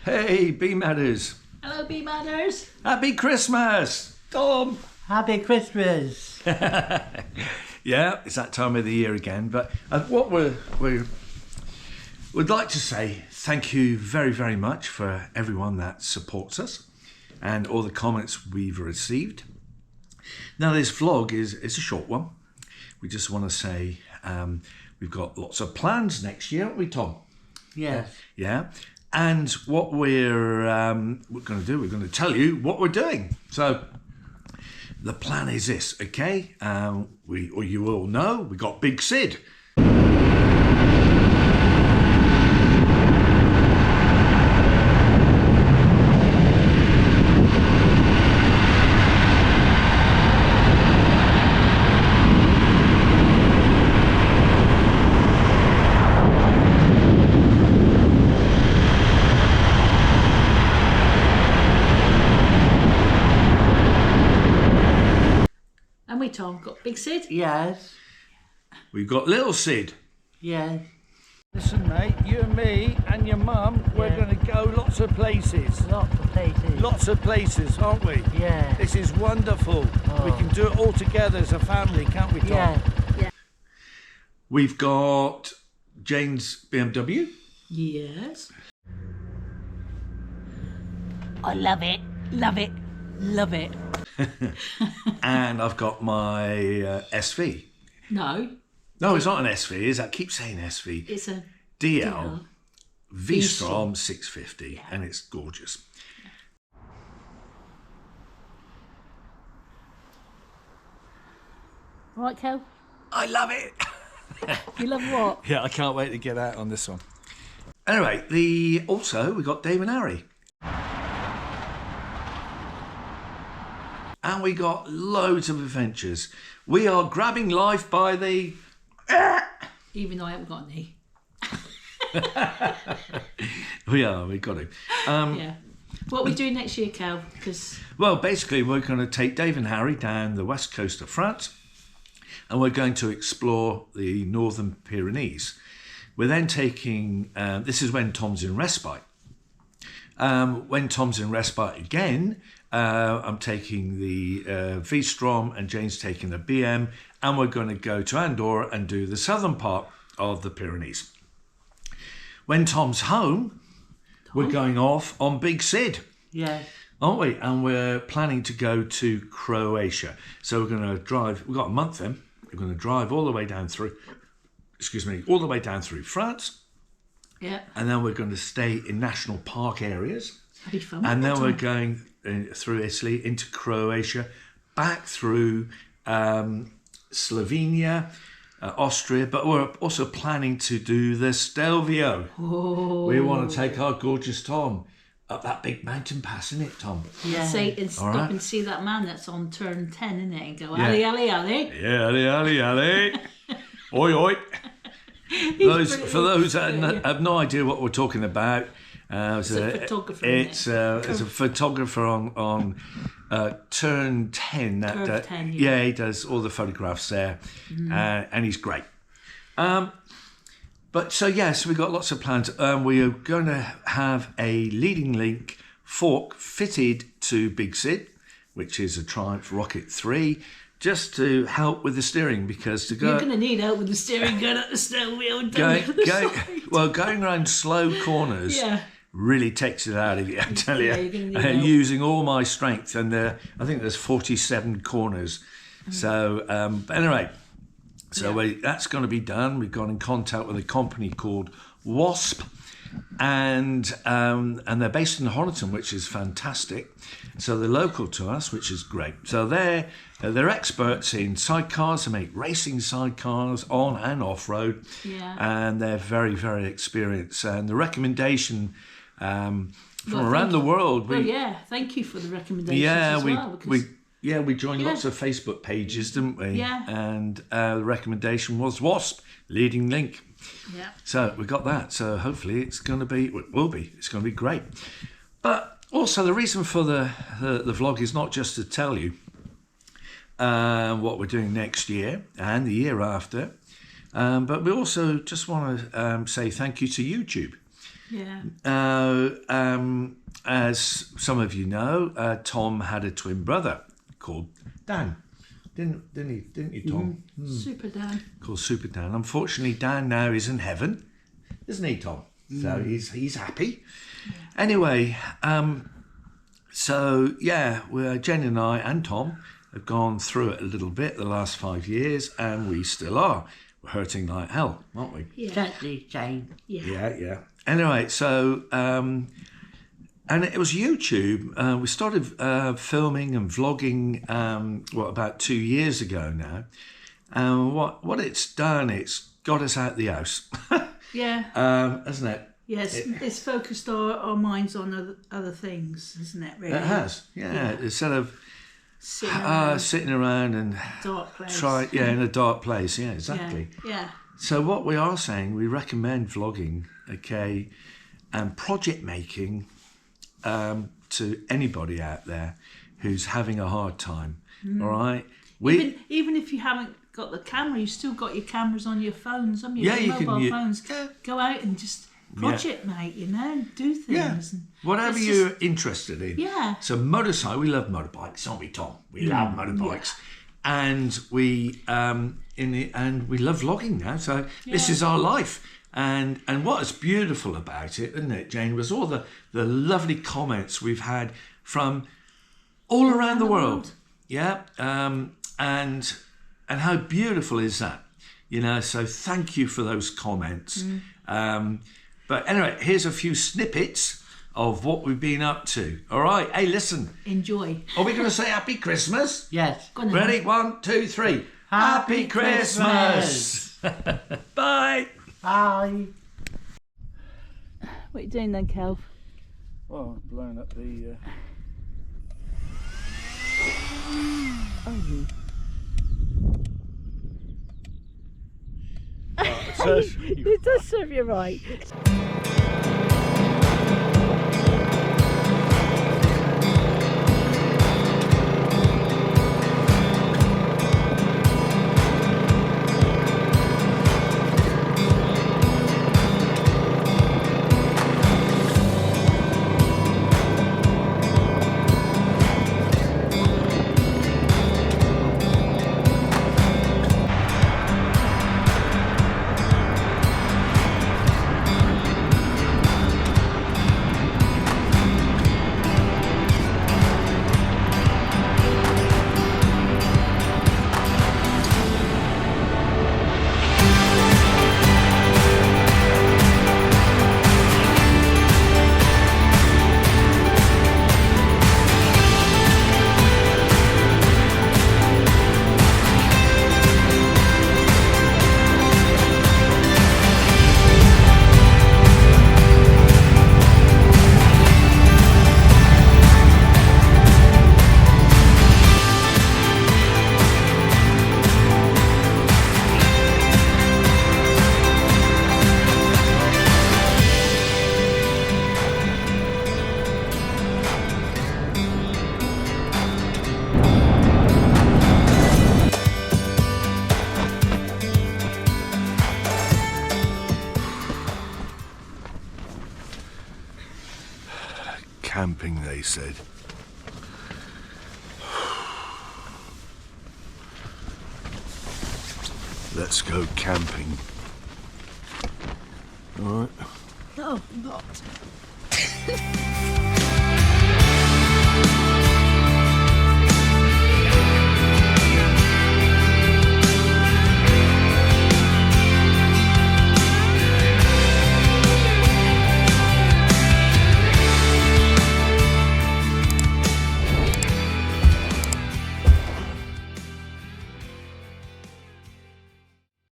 Hey, Bee Matters. Hello, Bee Matters. Happy Christmas, Tom. Happy Christmas. Yeah, it's that time of the year again. But what we'd like to say thank you very, very much for everyone that supports us and all the comments we've received. Now, this vlog is a short one. We just want to say we've got lots of plans next year, haven't we, Tom? Yes. Yeah. And what we're going to do, we're going to tell you what we're doing. So the plan is this, okay? You all know we got Big Sid. And we, Tom, got Big Sid. Yes. We've got Little Sid. Yes. Listen, mate, you and me and your mum, we're Yeah. going to go lots of places. Lots of places. Lots of places, aren't we? Yeah. This is wonderful. Oh. We can do it all together as a family, can't we, Tom? Yeah. We've got Jayne's BMW. Yes. I love it, love it, love it. And I've got my SV. No, No, it's not an SV, is it? I keep saying SV. it's a DL V-Strom V-Strom. 650, and it's gorgeous. Right, Kelv? I love it. You love what? Yeah, I can't wait to get out on this one. Anyway, also we got Dave and Harry. And we got loads of adventures. We are grabbing life by the... Even though I haven't got any. we got it. Yeah. What are we doing next year, Kelv? Because Well, basically, we're going to take Dave and Harry down the west coast of France, and we're going to explore the northern Pyrenees. We're then taking, this is when Tom's in respite. When Tom's in respite again, I'm taking the V-Strom and Jayne's taking the BM, and we're going to go to Andorra and do the southern part of the Pyrenees. When Tom's home, we're going off on Big Sid, Yes. aren't we? And we're planning to go to Croatia. So we're going to drive, we've got a month then, we're going to drive all the way down through, all the way down through France, yeah, and then we're going to stay in national park areas. that'd be fun. And then wouldn't we're it? going through Italy into Croatia, back through Slovenia, Austria, but we're also planning to do the Stelvio. Oh. We want to take our gorgeous Tom up that big mountain pass, isn't it, Tom? Yeah. Say and stop right. and see that man that's on turn 10, innit? And go, Yeah. alley, alley, alley. Yeah, alley, alley, alley. Oi, oi. For those that have no idea what we're talking about, It's a photographer, isn't It's a photographer on turn 10. Curve 10, yeah, he does all the photographs there, and he's great. But so yes, we've got lots of plans. We are going to have a leading link fork fitted to Big Sid, which is a Triumph Rocket 3. Just to help with the steering, because to go You're going to need help with the steering gun at the steering wheel and going down the side. going around slow corners Yeah. really takes it out of you, I tell you. Yeah, you're gonna need help. Using all my strength, and I think there's 47 corners. So but anyway, that's going to be done. We've got in contact with a company called Wasp, and they're based in Honiton, which is fantastic. So they're local to us, which is great. So they're experts in sidecars. They make racing sidecars on and off road, Yeah. and they're very, very experienced. And the recommendation from Well, around the world, Well, yeah, thank you for the recommendations yeah, as well. Because we joined Yeah. lots of Facebook pages, didn't we? Yeah. And the recommendation was Wasp, leading link. yeah. So we got that. So hopefully it's going to be, it will be, it's going to be great. But also the reason for the vlog is not just to tell you what we're doing next year and the year after, but we also just want to say thank you to YouTube. Yeah. As some of you know, Tom had a twin brother called Dan. Didn't you, Tom? Super Dan. Called Super Dan. Unfortunately, Dan now is in heaven, isn't he, Tom? So he's happy. Anyway, so yeah, Jayne and I and Tom have gone through it a little bit the last 5 years, and we still are. We're hurting like hell, aren't we? Yeah. Certainly, Jane. Yeah. Anyway, so and it was YouTube. We started filming and vlogging about 2 years ago now. And what it's done, it's got us out the house, Yeah. hasn't it? Yes, it's focused our minds on other things, isn't it? Really. It has, yeah. Instead of Sitting around sitting around and a dark place. in a dark place. Yeah, exactly. Yeah. So what we are saying, we recommend vlogging, okay, and project making to anybody out there who's having a hard time. All right, Even if you haven't got the camera, you've still got your cameras on your phones, haven't you? Yeah, you can mobile phones. Go out and just project, mate. Do things. yeah, And whatever it's you're just- interested in. Yeah. So motorcycle, we love motorbikes, don't we, Tom? We love motorbikes, and we and we love vlogging now. So this is our life. And what is beautiful about it, isn't it, Jayne, was all the lovely comments we've had from all around the world. Yeah. And how beautiful is that? You know, so thank you for those comments. But anyway, here's a few snippets of what we've been up to. All right. Hey, listen. Enjoy. Are we going to say Happy Christmas? Yes. Go on then. Ready? 1, 2, 3. Happy Christmas. Bye. Bye. What are you doing then, Kelv? Well, I've blown up the. It does serve you right. Camping, they said. Let's go camping. All right. Oh, not.